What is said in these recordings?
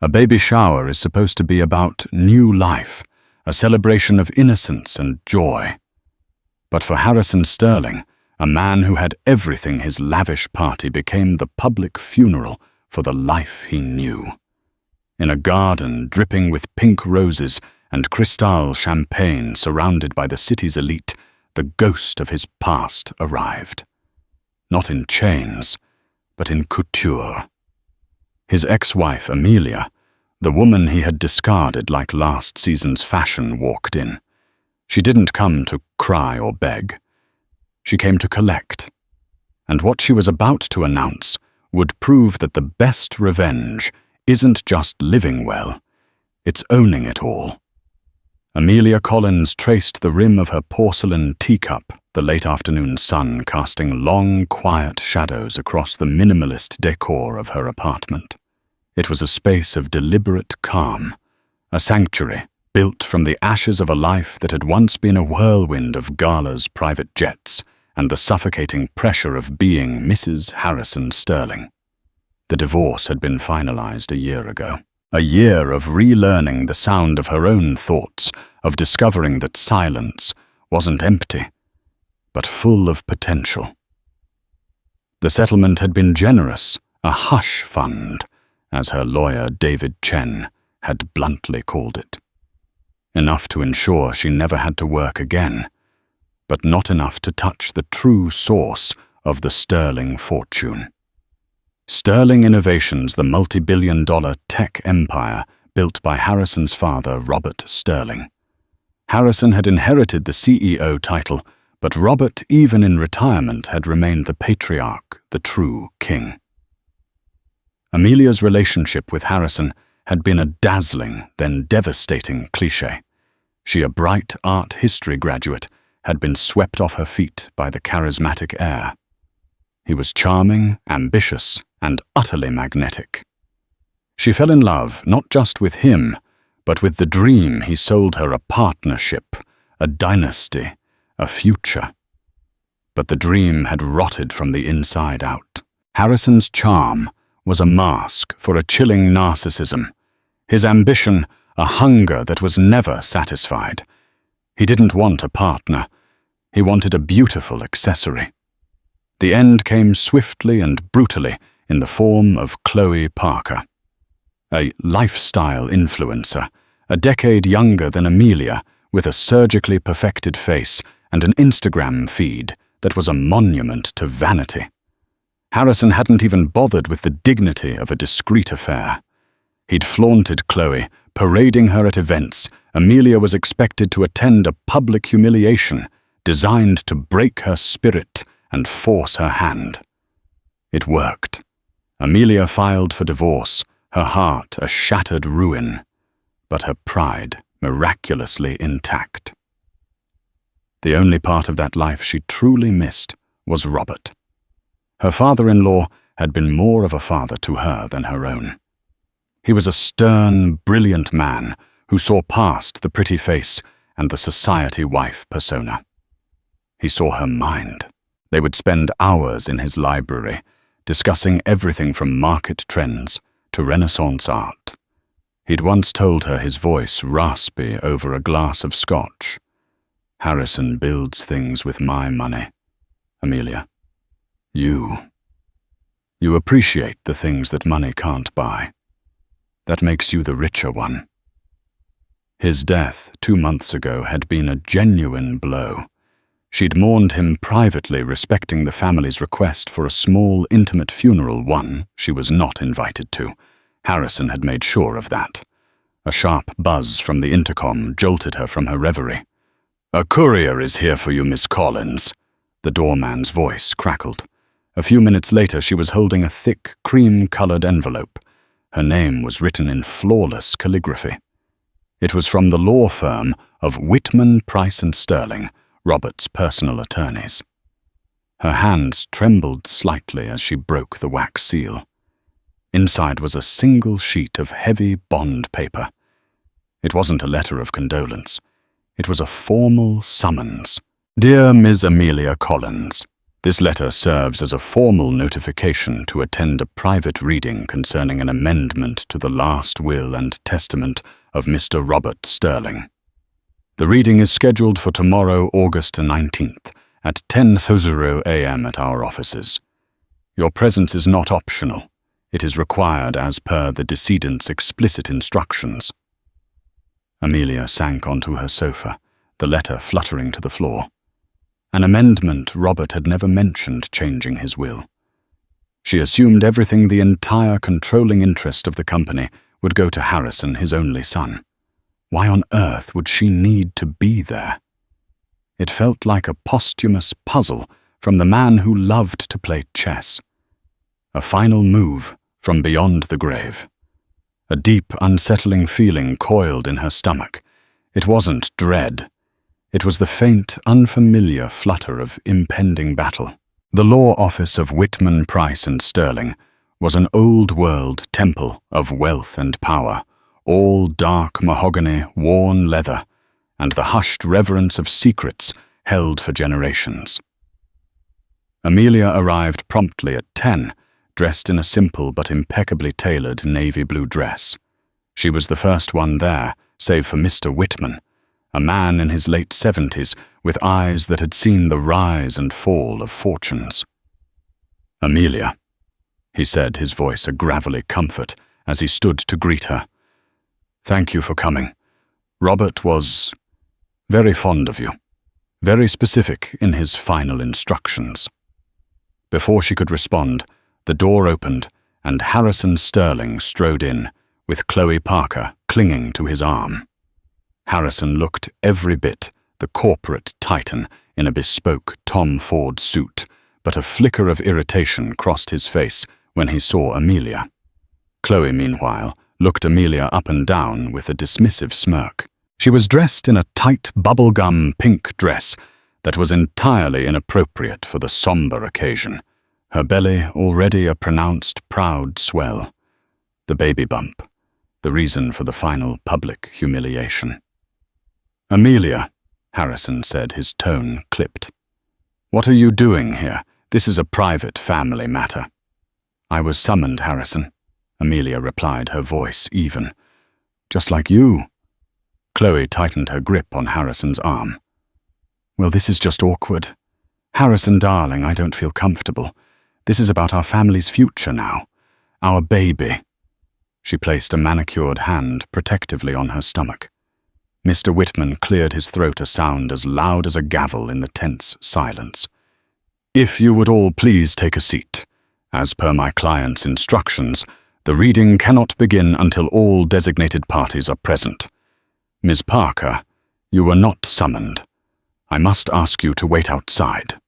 A baby shower is supposed to be about new life, a celebration of innocence and joy. But for Harrison Sterling, a man who had everything, his lavish party became the public funeral for the life he knew. In a garden dripping with pink roses and Cristal champagne surrounded by the city's elite, the ghost of his past arrived. Not in chains, but in couture. His ex-wife, Amelia, the woman he had discarded like last season's fashion, walked in. She didn't come to cry or beg. She came to collect. And what she was about to announce would prove that the best revenge isn't just living well, it's owning it all. Amelia Collins traced the rim of her porcelain teacup, the late afternoon sun casting long, quiet shadows across the minimalist decor of her apartment. It was a space of deliberate calm, a sanctuary built from the ashes of a life that had once been a whirlwind of galas, private jets, and the suffocating pressure of being Mrs. Harrison Sterling. The divorce had been finalized a year ago. A year of relearning the sound of her own thoughts, of discovering that silence wasn't empty, but full of potential. The settlement had been generous, a hush fund, as her lawyer David Chen had bluntly called it. Enough to ensure she never had to work again, but not enough to touch the true source of the Sterling fortune. Sterling Innovations, the multi-billion-dollar tech empire built by Harrison's father, Robert Sterling. Harrison had inherited the CEO title, but Robert, even in retirement, had remained the patriarch, the true king. Amelia's relationship with Harrison had been a dazzling, then devastating cliché. She, a bright art history graduate, had been swept off her feet by the charismatic heir. He was charming, ambitious, and utterly magnetic. She fell in love not just with him, but with the dream he sold her: a partnership, a dynasty, a future. But the dream had rotted from the inside out. Harrison's charm was a mask for a chilling narcissism. His ambition, a hunger that was never satisfied. He didn't want a partner. He wanted a beautiful accessory. The end came swiftly and brutally in the form of Chloe Parker, a lifestyle influencer, a decade younger than Amelia, with a surgically perfected face and an Instagram feed that was a monument to vanity. Harrison hadn't even bothered with the dignity of a discreet affair. He'd flaunted Chloe, parading her at events. Amelia was expected to attend a public humiliation designed to break her spirit and force her hand. It worked. Amelia filed for divorce, her heart a shattered ruin, but her pride miraculously intact. The only part of that life she truly missed was Robert. Her father-in-law had been more of a father to her than her own. He was a stern, brilliant man who saw past the pretty face and the society wife persona. He saw her mind. They would spend hours in his library, discussing everything from market trends to Renaissance art. He'd once told her, his voice raspy over a glass of scotch, "Harrison builds things with my money. Amelia, you appreciate the things that money can't buy. That makes you the richer one." His death 2 months ago had been a genuine blow. She'd mourned him privately, respecting the family's request for a small, intimate funeral, one she was not invited to. Harrison had made sure of that. A sharp buzz from the intercom jolted her from her reverie. "A courier is here for you, Miss Collins," the doorman's voice crackled. A few minutes later, she was holding a thick, cream-colored envelope. Her name was written in flawless calligraphy. It was from the law firm of Whitman, Price & Sterling, Robert's personal attorneys. Her hands trembled slightly as she broke the wax seal. Inside was a single sheet of heavy bond paper. It wasn't a letter of condolence. It was a formal summons. "Dear Ms. Amelia Collins, This letter serves as a formal notification to attend a private reading concerning an amendment to the last will and testament of Mr. Robert Sterling. The reading is scheduled for tomorrow, August 19th, at 10:00 a.m. at our offices. Your presence is not optional. It is required as per the decedent's explicit instructions. Amelia sank onto her sofa, the letter fluttering to the floor. An amendment Robert had never mentioned changing his will. She assumed everything, the entire controlling interest of the company, would go to Harrison, his only son. Why on earth would she need to be there? It felt like a posthumous puzzle from the man who loved to play chess. A final move from beyond the grave. A deep, unsettling feeling coiled in her stomach. It wasn't dread. It was the faint, unfamiliar flutter of impending battle. The law office of Whitman, Price and Sterling was an old-world temple of wealth and power, all dark mahogany, worn leather, and the hushed reverence of secrets held for generations. Amelia arrived promptly at 10, dressed in a simple but impeccably tailored navy blue dress. She was the first one there, save for Mr. Whitman, a man in his late 70s with eyes that had seen the rise and fall of fortunes. "Amelia," he said, his voice a gravelly comfort as he stood to greet her. "Thank you for coming. Robert was very fond of you, very specific in his final instructions." Before she could respond, the door opened and Harrison Sterling strode in, with Chloe Parker clinging to his arm. Harrison looked every bit the corporate titan in a bespoke Tom Ford suit, but a flicker of irritation crossed his face when he saw Amelia. Chloe, meanwhile, looked Amelia up and down with a dismissive smirk. She was dressed in a tight bubblegum pink dress that was entirely inappropriate for the somber occasion, her belly already a pronounced proud swell. The baby bump, the reason for the final public humiliation. "Amelia," Harrison said, his tone clipped. "What are you doing here? This is a private family matter." "I was summoned, Harrison," Amelia replied, her voice even. "Just like you." Chloe tightened her grip on Harrison's arm. "Well, this is just awkward. Harrison, darling, I don't feel comfortable. This is about our family's future now. Our baby." She placed a manicured hand protectively on her stomach. Mr. Whitman cleared his throat, a sound as loud as a gavel in the tense silence. "If you would all please take a seat. As per my client's instructions, the reading cannot begin until all designated parties are present. Ms. Parker, you were not summoned. I must ask you to wait outside."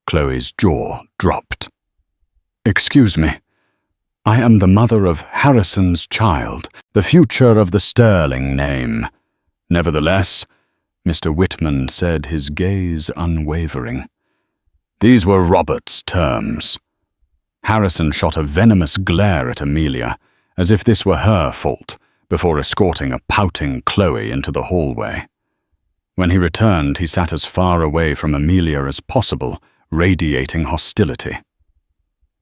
Chloe's jaw dropped. "Excuse me. I am the mother of Harrison's child, the future of the Sterling name." "Nevertheless," Mr. Whitman said, his gaze unwavering, "these were Robert's terms." Harrison shot a venomous glare at Amelia, as if this were her fault, before escorting a pouting Chloe into the hallway. When he returned, he sat as far away from Amelia as possible, radiating hostility.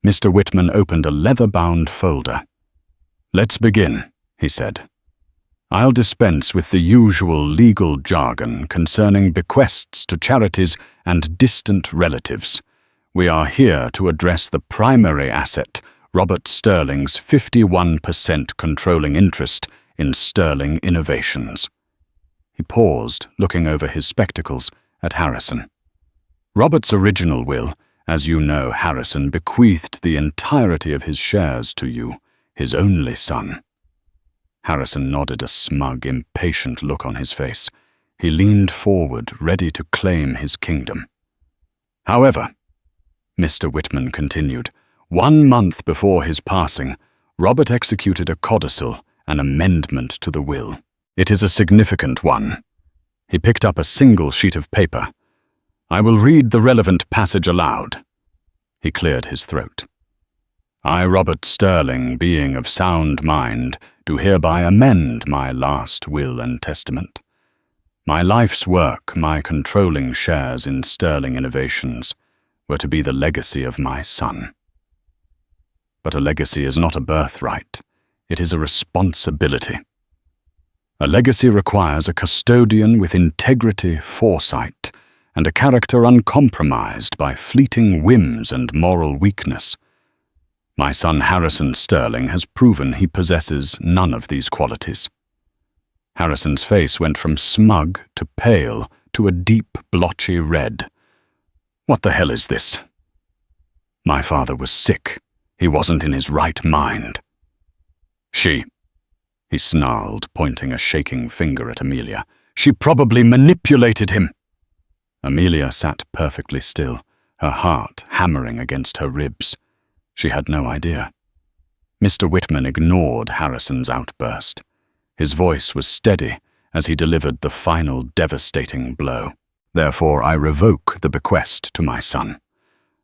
Mr. Whitman opened a leather-bound folder. "Let's begin," he said. "I'll dispense with the usual legal jargon concerning bequests to charities and distant relatives. We are here to address the primary asset, Robert Sterling's 51% controlling interest in Sterling Innovations." He paused, looking over his spectacles at Harrison. "Robert's original will, as you know, Harrison, bequeathed the entirety of his shares to you, his only son." Harrison nodded, a smug, impatient look on his face. He leaned forward, ready to claim his kingdom. "However," Mr. Whitman continued, "1 month before his passing, Robert executed a codicil, an amendment to the will. It is a significant one." He picked up a single sheet of paper. "I will read the relevant passage aloud." He cleared his throat. "I, Robert Sterling, being of sound mind, do hereby amend my last will and testament. My life's work, my controlling shares in Sterling Innovations, were to be the legacy of my son. But a legacy is not a birthright. It is a responsibility. A legacy requires a custodian with integrity, foresight, and a character uncompromised by fleeting whims and moral weakness. My son Harrison Sterling has proven he possesses none of these qualities. Harrison's face went from smug to pale to a deep, blotchy red. What the hell is this? My father was sick. He wasn't in his right mind. She, he snarled, pointing a shaking finger at Amelia. She probably manipulated him. Amelia sat perfectly still, her heart hammering against her ribs. She had no idea. Mr. Whitman ignored Harrison's outburst. His voice was steady as he delivered the final devastating blow. Therefore, I revoke the bequest to my son.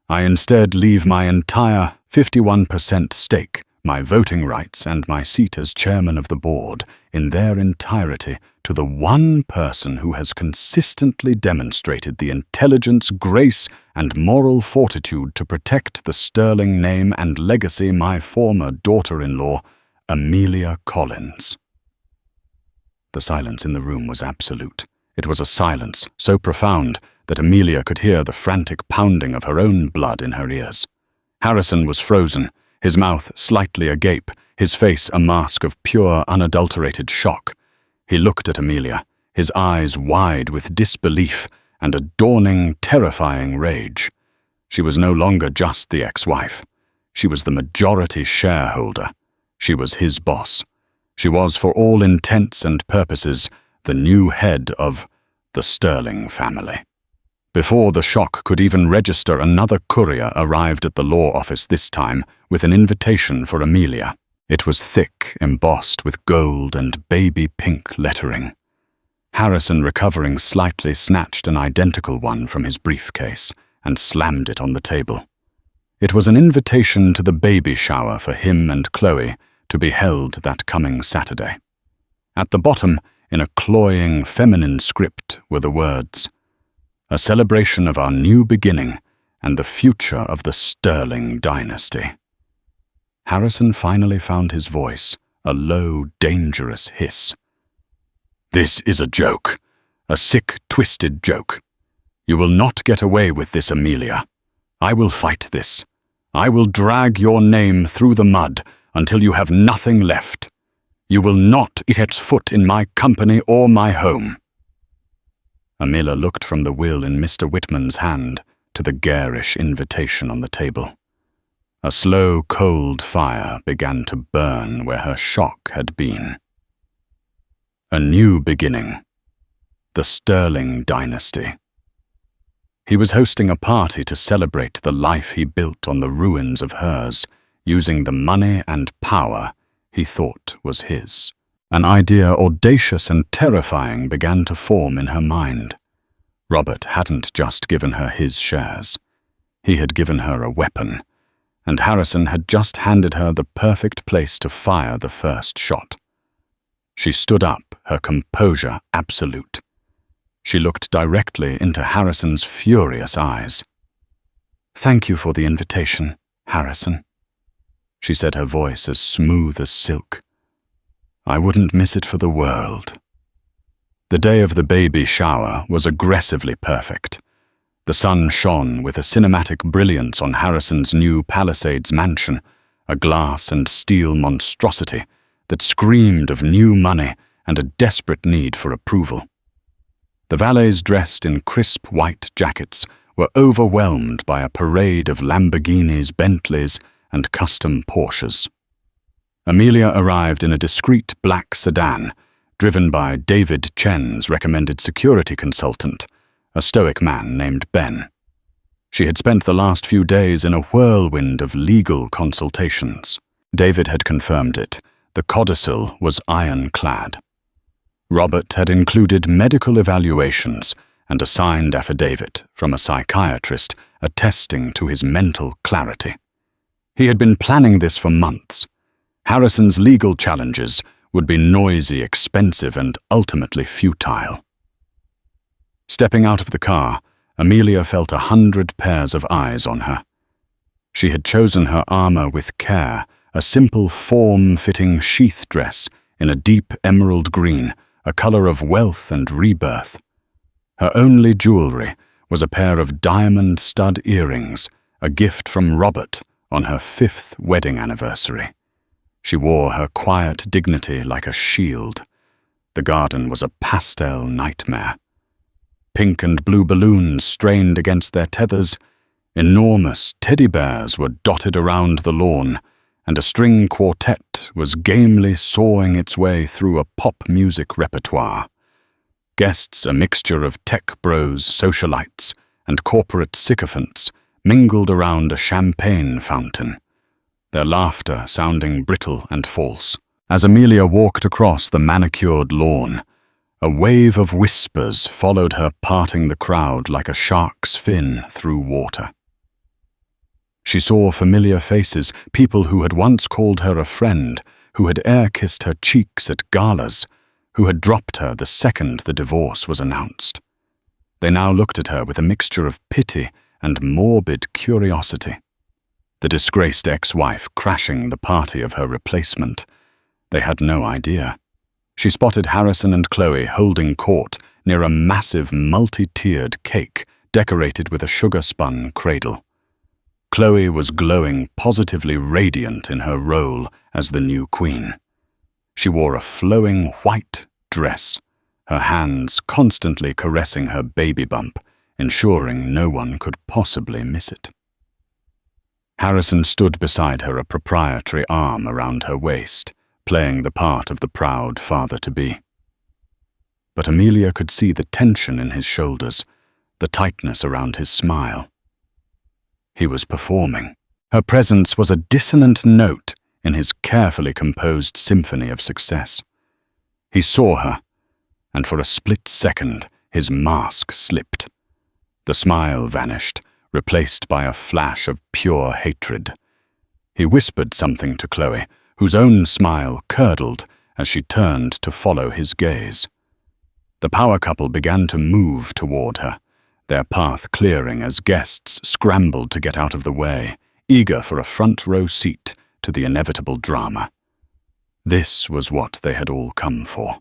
I instead leave my entire 51% stake, my voting rights, and my seat as chairman of the board in their entirety to the one person who has consistently demonstrated the intelligence, grace, and moral fortitude to protect the sterling name and legacy, my former daughter-in-law, Amelia Collins. The silence in the room was absolute. It was a silence so profound that Amelia could hear the frantic pounding of her own blood in her ears. Harrison was frozen, his mouth slightly agape, his face a mask of pure, unadulterated shock. He looked at Amelia, his eyes wide with disbelief and a dawning, terrifying rage. She was no longer just the ex-wife. She was the majority shareholder. She was his boss. She was, for all intents and purposes, the new head of the Sterling family. Before the shock could even register, another courier arrived at the law office, this time with an invitation for Amelia. It was thick, embossed with gold and baby pink lettering. Harrison, recovering slightly, snatched an identical one from his briefcase and slammed it on the table. It was an invitation to the baby shower for him and Chloe to be held that coming Saturday. At the bottom, in a cloying, feminine script, were the words, "A celebration of our new beginning and the future of the Sterling dynasty." Harrison finally found his voice, a low, dangerous hiss. "This is a joke, a sick, twisted joke. You will not get away with this, Amelia. I will fight this. I will drag your name through the mud until you have nothing left. You will not set foot in my company or my home." Amelia looked from the will in Mr. Whitman's hand to the garish invitation on the table. A slow, cold fire began to burn where her shock had been. A new beginning. The Sterling dynasty. He was hosting a party to celebrate the life he built on the ruins of hers, using the money and power he thought was his. An idea audacious and terrifying began to form in her mind. Robert hadn't just given her his shares. He had given her a weapon, and Harrison had just handed her the perfect place to fire the first shot. She stood up, her composure absolute. She looked directly into Harrison's furious eyes. "Thank you for the invitation, Harrison," she said, her voice as smooth as silk. "I wouldn't miss it for the world." The day of the baby shower was aggressively perfect. The sun shone with a cinematic brilliance on Harrison's new Palisades mansion, a glass and steel monstrosity that screamed of new money and a desperate need for approval. The valets, dressed in crisp white jackets, were overwhelmed by a parade of Lamborghinis, Bentleys, and custom Porsches. Amelia arrived in a discreet black sedan, driven by David Chen's recommended security consultant, a stoic man named Ben. She had spent the last few days in a whirlwind of legal consultations. David had confirmed it. The codicil was ironclad. Robert had included medical evaluations and a signed affidavit from a psychiatrist attesting to his mental clarity. He had been planning this for months. Harrison's legal challenges would be noisy, expensive, and ultimately futile. Stepping out of the car, Amelia felt 100 pairs of eyes on her. She had chosen her armor with care, a simple form-fitting sheath dress in a deep emerald green, a color of wealth and rebirth. Her only jewelry was a pair of diamond stud earrings, a gift from Robert on her 5th wedding anniversary. She wore her quiet dignity like a shield. The garden was a pastel nightmare. Pink and blue balloons strained against their tethers. Enormous teddy bears were dotted around the lawn, and a string quartet was gamely sawing its way through a pop music repertoire. Guests, a mixture of tech bros, socialites, and corporate sycophants, mingled around a champagne fountain, their laughter sounding brittle and false. As Amelia walked across the manicured lawn, a wave of whispers followed her, parting the crowd like a shark's fin through water. She saw familiar faces, people who had once called her a friend, who had air-kissed her cheeks at galas, who had dropped her the second the divorce was announced. They now looked at her with a mixture of pity and morbid curiosity. The disgraced ex-wife crashing the party of her replacement. They had no idea. She spotted Harrison and Chloe holding court near a massive multi-tiered cake decorated with a sugar-spun cradle. Chloe was glowing, positively radiant in her role as the new queen. She wore a flowing white dress, her hands constantly caressing her baby bump, ensuring no one could possibly miss it. Harrison stood beside her, a proprietary arm around her waist, playing the part of the proud father-to-be. But Amelia could see the tension in his shoulders, the tightness around his smile. He was performing. Her presence was a dissonant note in his carefully composed symphony of success. He saw her, and for a split second his mask slipped. The smile vanished, replaced by a flash of pure hatred. He whispered something to Chloe, whose own smile curdled as she turned to follow his gaze. The power couple began to move toward her, their path clearing as guests scrambled to get out of the way, eager for a front-row seat to the inevitable drama. This was what they had all come for.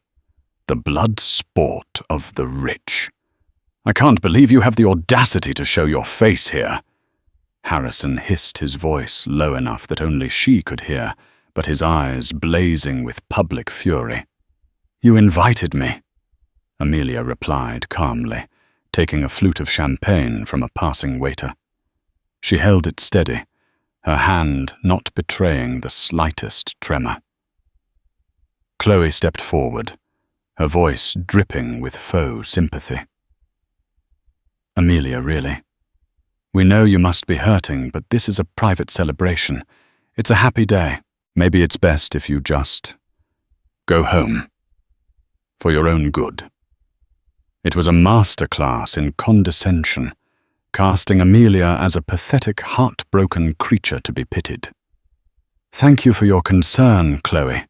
The blood sport of the rich. "I can't believe you have the audacity to show your face here." Harrison hissed, his voice low enough that only she could hear, but his eyes blazing with public fury. "You invited me," Amelia replied calmly, taking a flute of champagne from a passing waiter. She held it steady, her hand not betraying the slightest tremor. Chloe stepped forward, her voice dripping with faux sympathy. "Amelia, really. We know you must be hurting, but this is a private celebration. It's a happy day. Maybe it's best if you just go home. For your own good." It was a masterclass in condescension, casting Amelia as a pathetic, heartbroken creature to be pitied. "Thank you for your concern, Chloe,"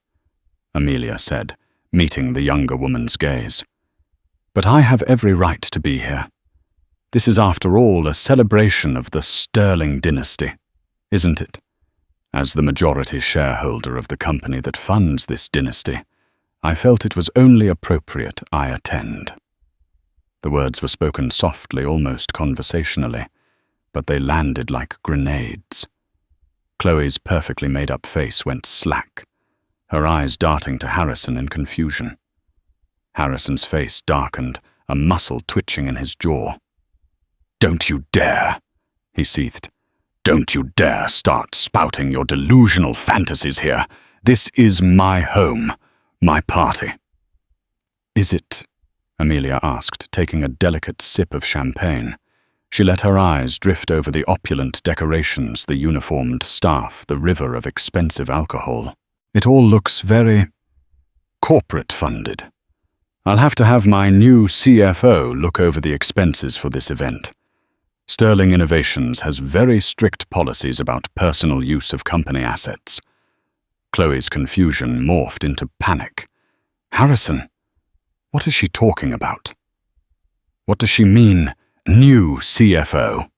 Amelia said, meeting the younger woman's gaze. "But I have every right to be here. This is, after all, a celebration of the Sterling dynasty, isn't it? As the majority shareholder of the company that funds this dynasty, I felt it was only appropriate I attend." The words were spoken softly, almost conversationally, but they landed like grenades. Chloe's perfectly made-up face went slack, her eyes darting to Harrison in confusion. Harrison's face darkened, a muscle twitching in his jaw. "Don't you dare," he seethed. "Don't you dare start spouting your delusional fantasies here. This is my home, my party." "Is it?" Amelia asked, taking a delicate sip of champagne. She let her eyes drift over the opulent decorations, the uniformed staff, the river of expensive alcohol. "It all looks very corporate-funded. I'll have to have my new CFO look over the expenses for this event. Sterling Innovations has very strict policies about personal use of company assets." Chloe's confusion morphed into panic. "Harrison, what is she talking about? What does she mean, New CFO.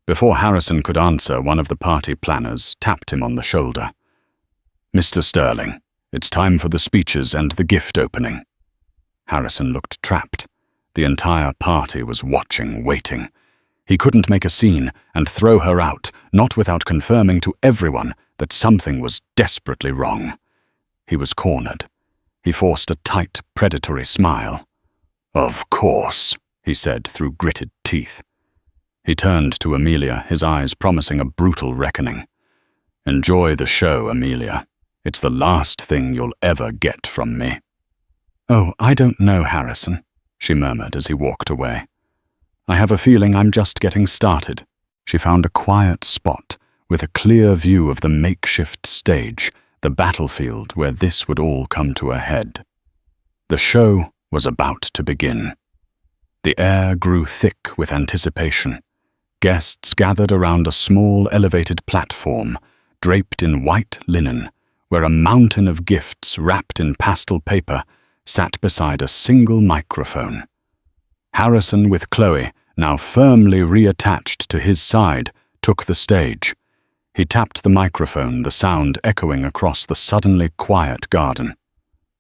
Before Harrison could answer, one of the party planners tapped him on the shoulder. "Mr. Sterling, it's time for the speeches and the gift opening." Harrison looked trapped. The entire party was watching, waiting. He couldn't make a scene and throw her out, not without confirming to everyone that something was desperately wrong. He was cornered. He forced a tight, predatory smile. "Of course," he said through gritted teeth. He turned to Amelia, his eyes promising a brutal reckoning. "Enjoy the show, Amelia. It's the last thing you'll ever get from me." "Oh, I don't know, Harrison," she murmured as he walked away. "I have a feeling I'm just getting started." She found a quiet spot with a clear view of the makeshift stage, the battlefield where this would all come to a head. The show was about to begin. The air grew thick with anticipation. Guests gathered around a small elevated platform, draped in white linen, where a mountain of gifts wrapped in pastel paper sat beside a single microphone. Harrison, with Chloe, now firmly reattached to his side, took the stage. He tapped the microphone, the sound echoing across the suddenly quiet garden.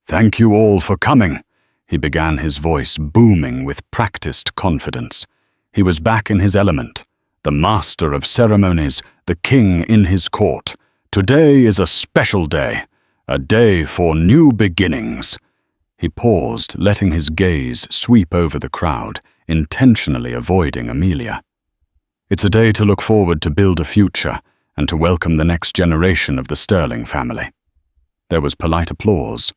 "Thank you all for coming," he began, his voice booming with practiced confidence. He was back in his element, the master of ceremonies, the king in his court. "Today is a special day, a day for new beginnings." He paused, letting his gaze sweep over the crowd, intentionally avoiding Amelia. "It's a day to look forward to, build a future, and to welcome the next generation of the Sterling family." There was polite applause.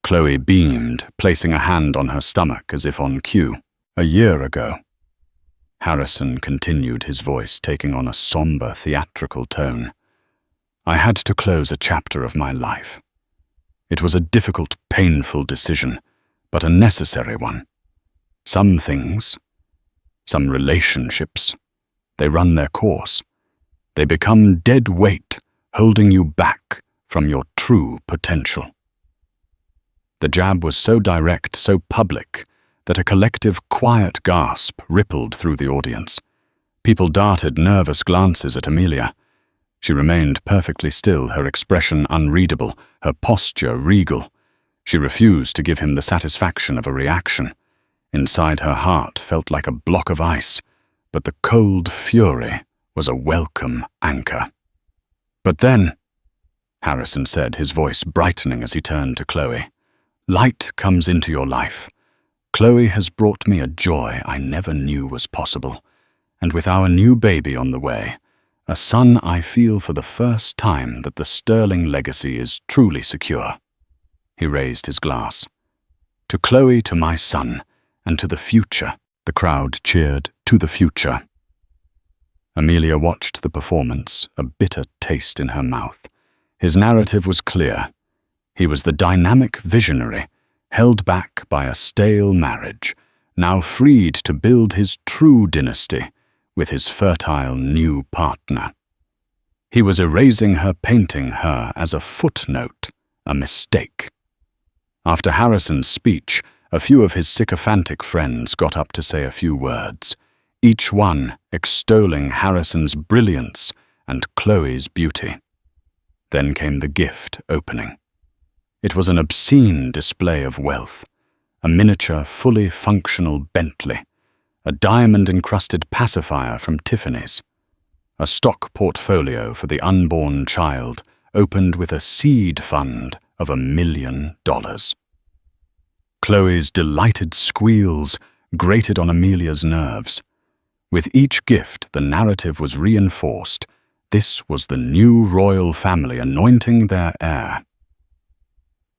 Chloe beamed, placing a hand on her stomach as if on cue. "A year ago," Harrison continued, his voice taking on a somber, theatrical tone, "I had to close a chapter of my life. It was a difficult, painful decision, but a necessary one. Some things, some relationships, they run their course. They become dead weight, holding you back from your true potential." The jab was so direct, so public, that a collective quiet gasp rippled through the audience. People darted nervous glances at Amelia. She remained perfectly still, her expression unreadable, her posture regal. She refused to give him the satisfaction of a reaction. Inside, her heart felt like a block of ice, but the cold fury was a welcome anchor. "But then," Harrison said, his voice brightening as he turned to Chloe, "light comes into your life. Chloe has brought me a joy I never knew was possible, and with our new baby on the way, a son, I feel for the first time that the Sterling legacy is truly secure." He raised his glass. "To Chloe, to my son, and to the future." The crowd cheered, "To the future." Amelia watched the performance, a bitter taste in her mouth. His narrative was clear. He was the dynamic visionary, held back by a stale marriage, now freed to build his true dynasty with his fertile new partner. He was erasing her, painting her as a footnote, a mistake. After Harrison's speech, a few of his sycophantic friends got up to say a few words, each one extolling Harrison's brilliance and Chloe's beauty. Then came the gift opening. It was an obscene display of wealth, a miniature, fully functional Bentley, a diamond-encrusted pacifier from Tiffany's, a stock portfolio for the unborn child opened with a seed fund of $1 million. Chloe's delighted squeals grated on Amelia's nerves. With each gift, the narrative was reinforced. This was the new royal family anointing their heir.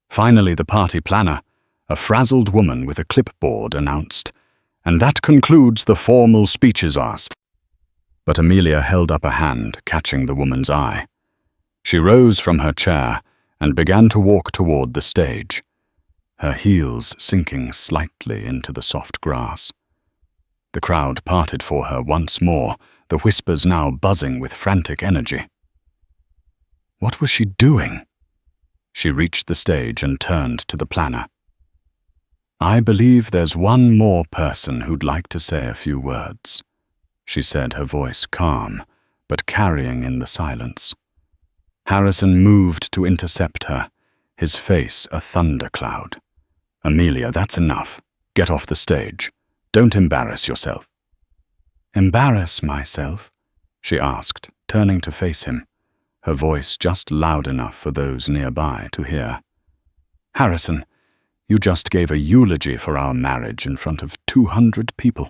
Finally, the party planner, a frazzled woman with a clipboard, announced, "And that concludes the formal speeches asked." But Amelia held up a hand, catching the woman's eye. She rose from her chair and began to walk toward the stage, her heels sinking slightly into the soft grass. The crowd parted for her once more, the whispers now buzzing with frantic energy. What was she doing? She reached the stage and turned to the planner. I believe there's one more person who'd like to say a few words, she said, her voice calm, but carrying in the silence. Harrison moved to intercept her, his face a thundercloud. Amelia, that's enough. Get off the stage. Don't embarrass yourself. Embarrass myself? She asked, turning to face him, her voice just loud enough for those nearby to hear. Harrison, you just gave a eulogy for our marriage in front of 200 people.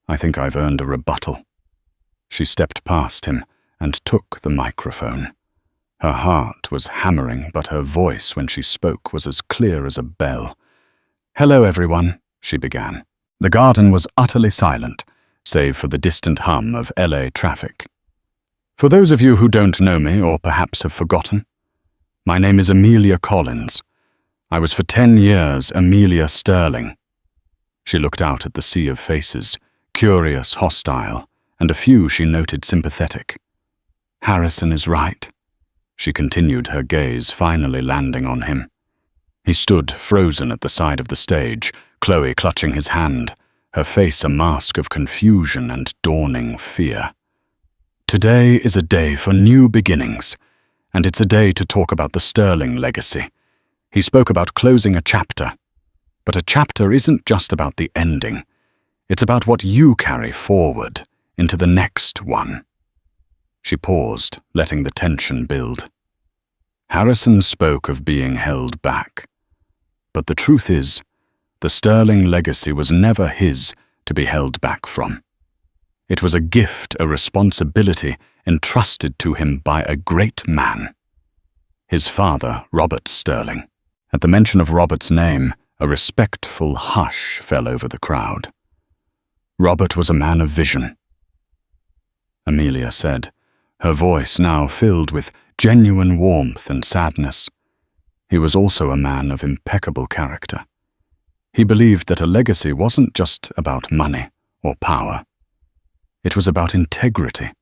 I think I've earned a rebuttal. She stepped past him and took the microphone. Her heart was hammering, but her voice when she spoke was as clear as a bell. Hello, everyone, she began. The garden was utterly silent, save for the distant hum of LA traffic. For those of you who don't know me or perhaps have forgotten, my name is Amelia Collins. I was for 10 years Amelia Sterling. She looked out at the sea of faces, curious, hostile, and a few she noted sympathetic. Harrison is right. She continued, her gaze finally landing on him. He stood frozen at the side of the stage, Chloe clutching his hand, her face a mask of confusion and dawning fear. Today is a day for new beginnings, and it's a day to talk about the Sterling legacy. He spoke about closing a chapter, but a chapter isn't just about the ending. It's about what you carry forward into the next one. She paused, letting the tension build. Harrison spoke of being held back. But the truth is, the Sterling legacy was never his to be held back from. It was a gift, a responsibility entrusted to him by a great man. His father, Robert Sterling. At the mention of Robert's name, a respectful hush fell over the crowd. Robert was a man of vision, Amelia said, her voice now filled with genuine warmth and sadness. He was also a man of impeccable character. He believed that a legacy wasn't just about money or power. It was about integrity.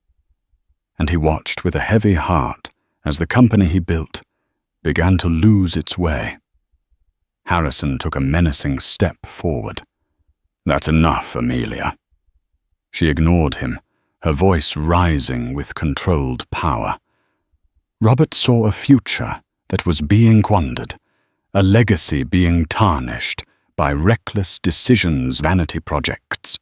And he watched with a heavy heart as the company he built began to lose its way. Harrison took a menacing step forward. That's enough, Amelia. She ignored him, her voice rising with controlled power. Robert saw a future that was being squandered, a legacy being tarnished by reckless decisions, vanity projects.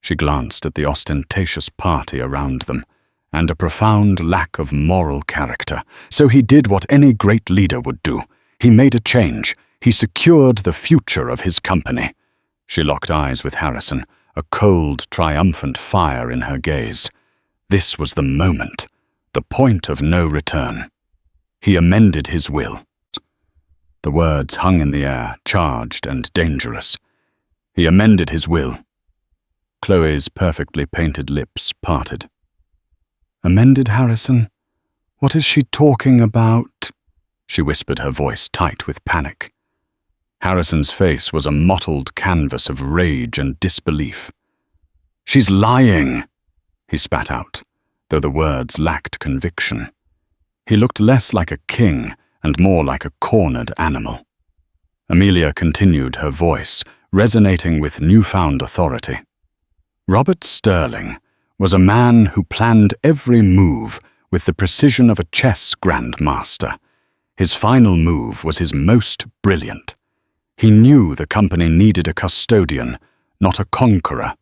She glanced at the ostentatious party around them, and a profound lack of moral character. So he did what any great leader would do. He made a change. He secured the future of his company. She locked eyes with Harrison, a cold, triumphant fire in her gaze. This was the moment, the point of no return. He amended his will. The words hung in the air, charged and dangerous. He amended his will. Chloe's perfectly painted lips parted. Amended, Harrison? What is she talking about? She whispered, her voice tight with panic. Harrison's face was a mottled canvas of rage and disbelief. She's lying, he spat out, though the words lacked conviction. He looked less like a king and more like a cornered animal. Amelia continued, her voice resonating with newfound authority. Robert Sterling was a man who planned every move with the precision of a chess grandmaster. His final move was his most brilliant. He knew the company needed a custodian, not a conqueror.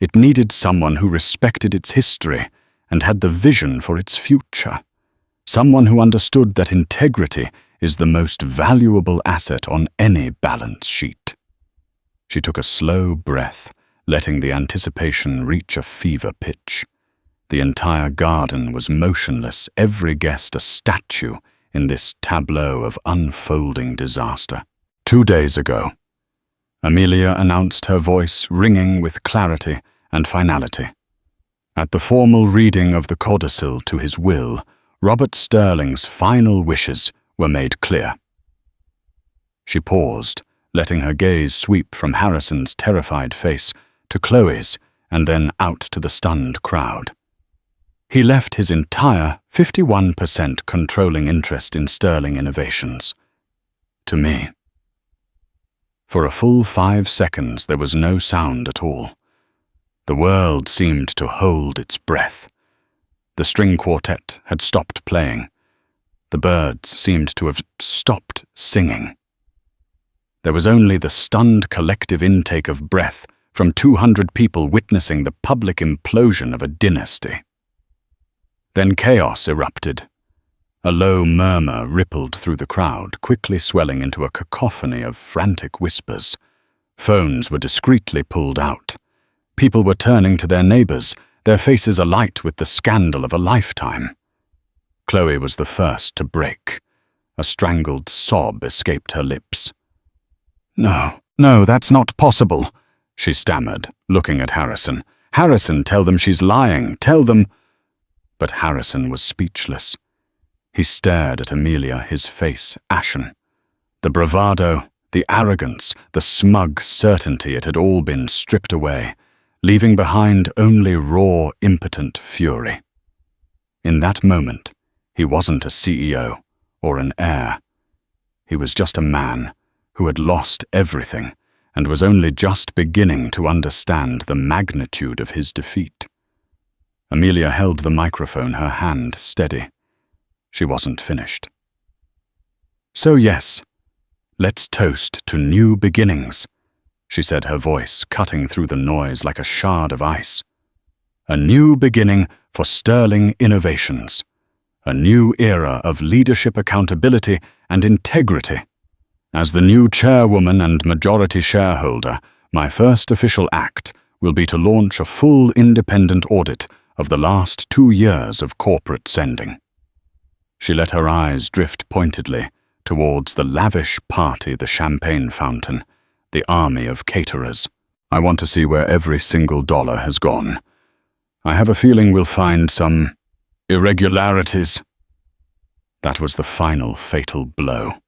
It needed someone who respected its history and had the vision for its future. Someone who understood that integrity is the most valuable asset on any balance sheet. She took a slow breath, letting the anticipation reach a fever pitch. The entire garden was motionless, every guest a statue in this tableau of unfolding disaster. 2 days ago, Amelia announced, her voice ringing with clarity and finality. At the formal reading of the codicil to his will, Robert Sterling's final wishes were made clear. She paused, letting her gaze sweep from Harrison's terrified face to Chloe's and then out to the stunned crowd. He left his entire 51% controlling interest in Sterling Innovations to me. For a full 5 seconds there was no sound at all. The world seemed to hold its breath. The string quartet had stopped playing. The birds seemed to have stopped singing. There was only the stunned collective intake of breath from 200 people witnessing the public implosion of a dynasty. Then chaos erupted. A low murmur rippled through the crowd, quickly swelling into a cacophony of frantic whispers. Phones were discreetly pulled out. People were turning to their neighbors, their faces alight with the scandal of a lifetime. Chloe was the first to break. A strangled sob escaped her lips. No, that's not possible," she stammered, looking at Harrison. "Harrison, tell them she's lying. Tell them—" But Harrison was speechless. He stared at Amelia, his face ashen. The bravado, the arrogance, the smug certainty, it had all been stripped away, leaving behind only raw, impotent fury. In that moment, he wasn't a CEO or an heir. He was just a man who had lost everything and was only just beginning to understand the magnitude of his defeat. Amelia held the microphone, her hand steady. She wasn't finished. "So yes, let's toast to new beginnings," she said, her voice cutting through the noise like a shard of ice. "A new beginning for sterling innovations. A new era of leadership accountability and integrity. As the new chairwoman and majority shareholder, my first official act will be to launch a full independent audit of the last 2 years of corporate sending." She let her eyes drift pointedly towards the lavish party, the champagne fountain, the army of caterers. "I want to see where every single dollar has gone. I have a feeling we'll find some irregularities." That was the final fatal blow.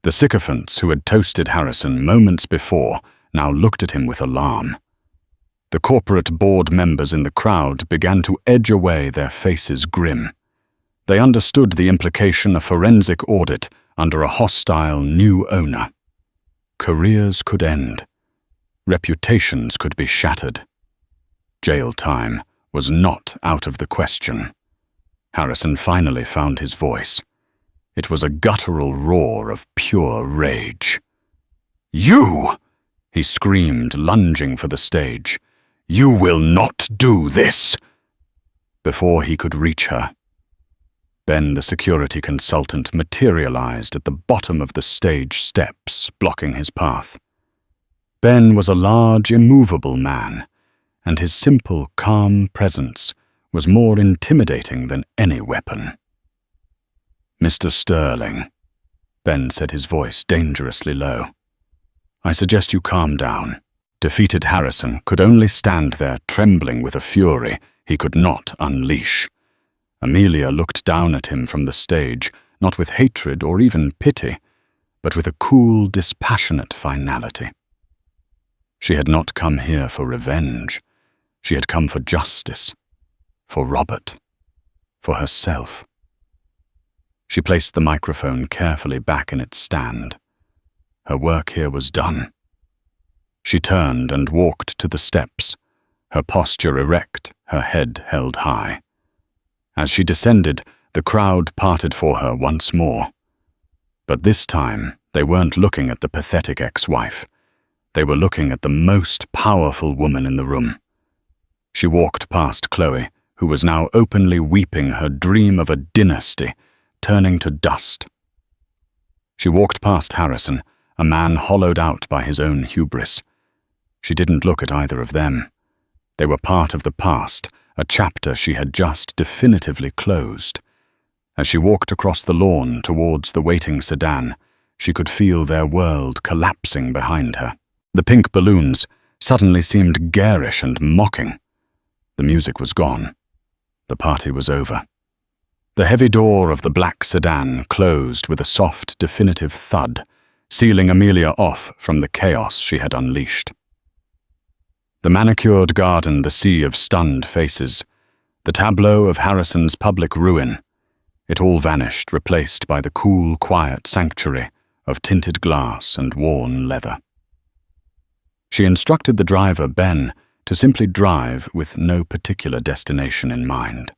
The sycophants who had toasted Harrison moments before now looked at him with alarm. The corporate board members in the crowd began to edge away, their faces grim. They understood the implication of forensic audit under a hostile new owner. Careers could end. Reputations could be shattered. Jail time was not out of the question. Harrison finally found his voice. It was a guttural roar of pure rage. "You!" he screamed, lunging for the stage. "You will not do this!" Before he could reach her, Ben, the security consultant, materialized at the bottom of the stage steps, blocking his path. Ben was a large, immovable man, and his simple, calm presence was more intimidating than any weapon. "Mr. Sterling," Ben said, his voice dangerously low, "I suggest you calm down." Defeated Harrison could only stand there trembling with a fury he could not unleash. Amelia looked down at him from the stage, not with hatred or even pity, but with a cool, dispassionate finality. She had not come here for revenge. She had come for justice, for Robert, for herself. She placed the microphone carefully back in its stand. Her work here was done. She turned and walked to the steps, her posture erect, her head held high. As she descended, the crowd parted for her once more. But this time, they weren't looking at the pathetic ex-wife. They were looking at the most powerful woman in the room. She walked past Chloe, who was now openly weeping, her dream of a dynasty turning to dust. She walked past Harrison, a man hollowed out by his own hubris. She didn't look at either of them. They were part of the past, a chapter she had just definitively closed. As she walked across the lawn towards the waiting sedan, she could feel their world collapsing behind her. The pink balloons suddenly seemed garish and mocking. The music was gone. The party was over. The heavy door of the black sedan closed with a soft, definitive thud, sealing Amelia off from the chaos she had unleashed. The manicured garden, the sea of stunned faces, the tableau of Harrison's public ruin, it all vanished, replaced by the cool, quiet sanctuary of tinted glass and worn leather. She instructed the driver, Ben, to simply drive with no particular destination in mind.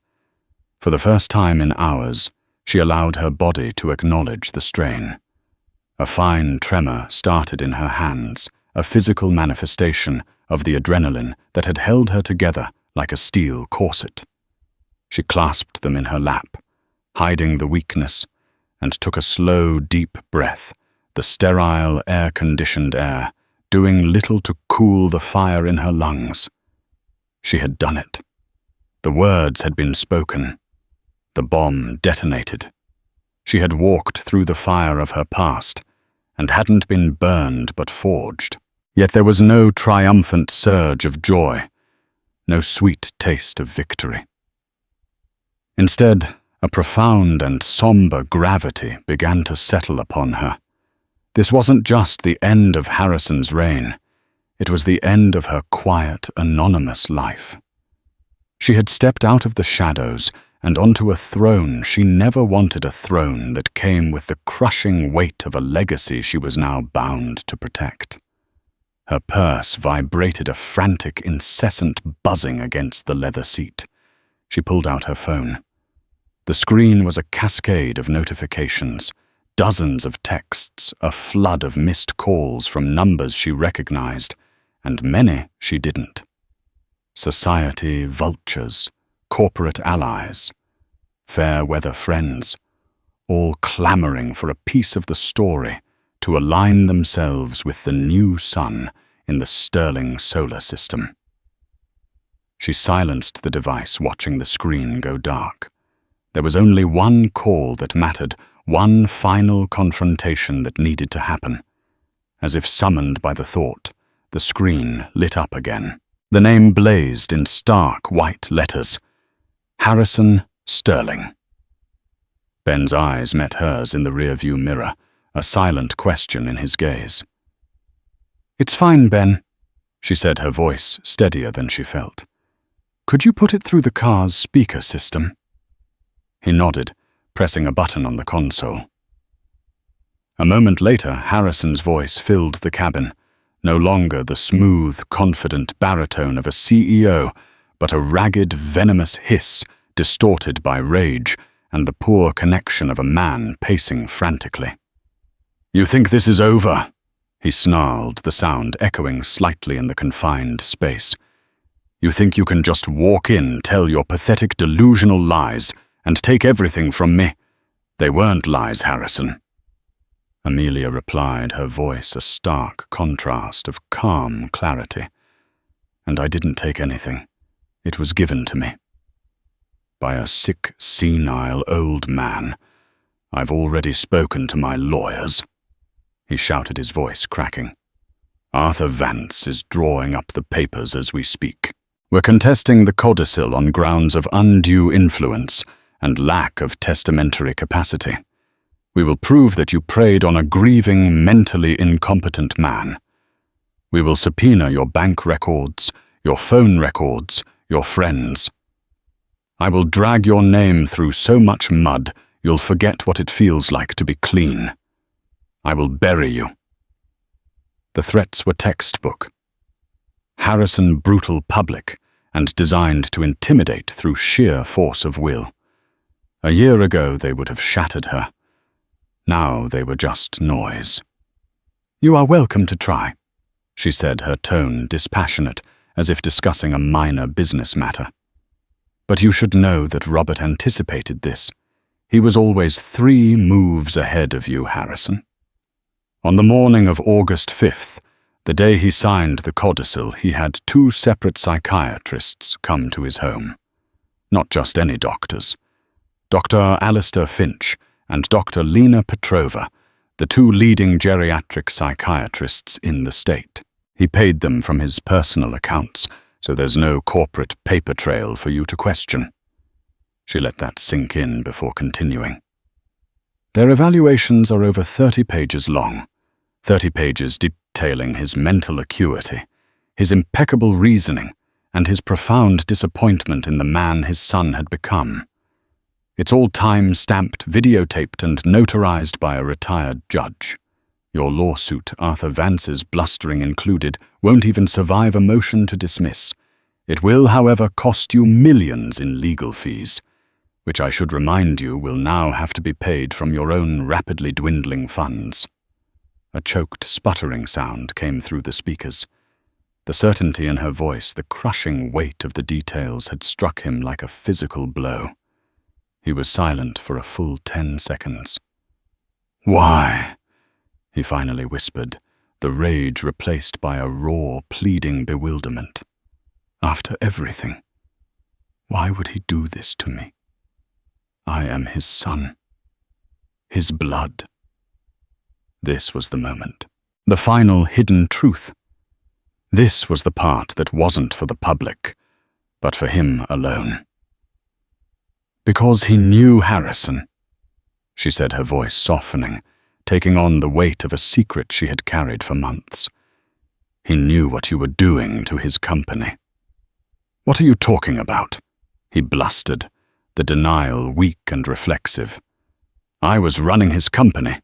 For the first time in hours, she allowed her body to acknowledge the strain. A fine tremor started in her hands, a physical manifestation of the adrenaline that had held her together like a steel corset. She clasped them in her lap, hiding the weakness, and took a slow, deep breath, the sterile, air-conditioned air, doing little to cool the fire in her lungs. She had done it. The words had been spoken. The bomb detonated. She had walked through the fire of her past, and hadn't been burned but forged. Yet there was no triumphant surge of joy, no sweet taste of victory. Instead, a profound and somber gravity began to settle upon her. This wasn't just the end of Harrison's reign. It was the end of her quiet, anonymous life. She had stepped out of the shadows and onto a throne. She never wanted a throne that came with the crushing weight of a legacy she was now bound to protect. Her purse vibrated a frantic, incessant buzzing against the leather seat. She pulled out her phone. The screen was a cascade of notifications, dozens of texts, a flood of missed calls from numbers she recognized, and many she didn't. Society vultures, corporate allies, fair-weather friends, all clamoring for a piece of the story to align themselves with the new sun in the sterling solar system. She silenced the device, watching the screen go dark. There was only one call that mattered, one final confrontation that needed to happen. As if summoned by the thought, the screen lit up again. The name blazed in stark white letters. Harrison Sterling. Ben's eyes met hers in the rearview mirror, a silent question in his gaze. "It's fine, Ben," she said, her voice steadier than she felt. "Could you put it through the car's speaker system?" He nodded, pressing a button on the console. A moment later, Harrison's voice filled the cabin, no longer the smooth, confident baritone of a CEO, but a ragged, venomous hiss distorted by rage and the poor connection of a man pacing frantically. "You think this is over?" he snarled, the sound echoing slightly in the confined space. "You think you can just walk in, tell your pathetic, delusional lies, and take everything from me? They weren't lies, Harrison." Amelia replied, her voice a stark contrast of calm clarity. "And I didn't take anything. It was given to me. By a sick, senile old man. I've already spoken to my lawyers." He shouted, his voice cracking. "Arthur Vance is drawing up the papers as we speak. We're contesting the codicil on grounds of undue influence and lack of testamentary capacity. We will prove that you preyed on a grieving, mentally incompetent man. We will subpoena your bank records, your phone records, your friends. I will drag your name through so much mud you'll forget what it feels like to be clean. I will bury you." The threats were textbook. Harrison brutal public and designed to intimidate through sheer force of will. A year ago they would have shattered her. Now they were just noise. "You are welcome to try," she said, her tone dispassionate, as if discussing a minor business matter. "But you should know that Robert anticipated this. He was always 3 moves ahead of you, Harrison." On the morning of August 5th, the day he signed the codicil, he had 2 separate psychiatrists come to his home. Not just any doctors. Dr. Alistair Finch and Dr. Lena Petrova, the 2 leading geriatric psychiatrists in the state. He paid them from his personal accounts, so there's no corporate paper trail for you to question. She let that sink in before continuing. Their evaluations are over 30 pages long, 30 pages detailing his mental acuity, his impeccable reasoning, and his profound disappointment in the man his son had become. It's all time-stamped, videotaped, and notarized by a retired judge. Your lawsuit, Arthur Vance's blustering included, won't even survive a motion to dismiss. It will, however, cost you millions in legal fees, which I should remind you will now have to be paid from your own rapidly dwindling funds." A choked, sputtering sound came through the speakers. The certainty in her voice, the crushing weight of the details had struck him like a physical blow. He was silent for a full 10 seconds. "Why?" he finally whispered, the rage replaced by a raw, pleading bewilderment. "After everything, why would he do this to me? I am his son, his blood." This was the moment, the final hidden truth. This was the part that wasn't for the public, but for him alone. "Because he knew Harrison," she said, her voice softening, taking on the weight of a secret she had carried for months. "He knew what you were doing to his company." "What are you talking about?" he blustered, the denial weak and reflexive. "I was running his company,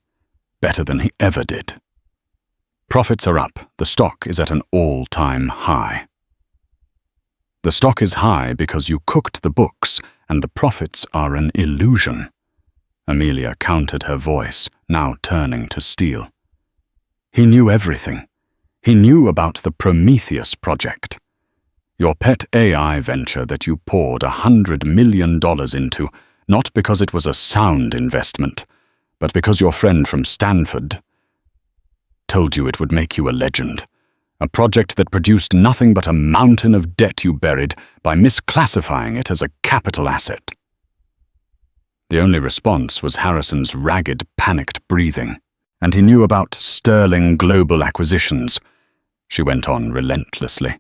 better than he ever did. Profits are up. The stock is at an all-time high." "The stock is high because you cooked the books, and the profits are an illusion." Amelia countered her voice, now turning to steel. "He knew everything. He knew about the Prometheus project. Your pet AI venture that you poured $100 million into, not because it was a sound investment, but because your friend from Stanford told you it would make you a legend. A project that produced nothing but a mountain of debt you buried by misclassifying it as a capital asset." The only response was Harrison's ragged, panicked breathing. "And he knew about Sterling Global Acquisitions," she went on relentlessly.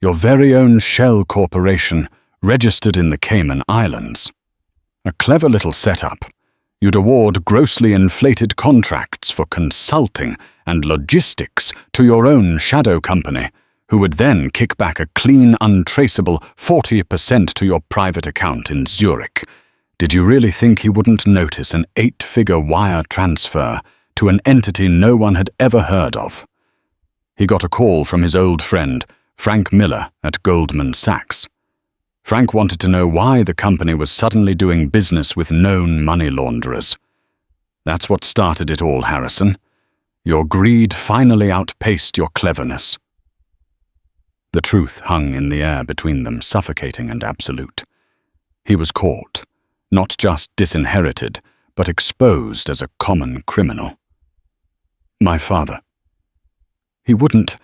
"Your very own shell corporation, registered in the Cayman Islands. A clever little setup. You'd award grossly inflated contracts for consulting and logistics to your own shadow company, who would then kick back a clean, untraceable 40% to your private account in Zurich. Did you really think he wouldn't notice an 8-figure wire transfer to an entity no one had ever heard of? He got a call from his old friend, Frank Miller, at Goldman Sachs. Frank wanted to know why the company was suddenly doing business with known money launderers. That's what started it all, Harrison. Your greed finally outpaced your cleverness." The truth hung in the air between them, suffocating and absolute. He was caught, not just disinherited, but exposed as a common criminal. "My father. He wouldn't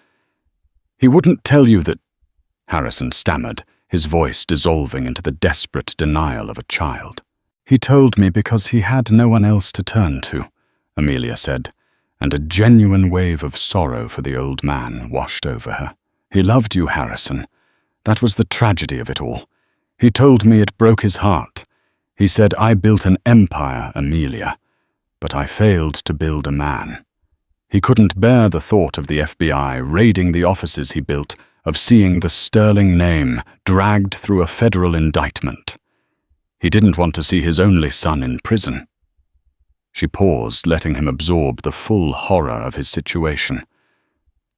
tell you that," Harrison stammered, his voice dissolving into the desperate denial of a child. "He told me because he had no one else to turn to," Amelia said, and a genuine wave of sorrow for the old man washed over her. "He loved you, Harrison. That was the tragedy of it all. He told me it broke his heart. He said, 'I built an empire, Amelia, but I failed to build a man.' He couldn't bear the thought of the FBI raiding the offices he built, of seeing the Sterling name dragged through a federal indictment. He didn't want to see his only son in prison." She paused, letting him absorb the full horror of his situation.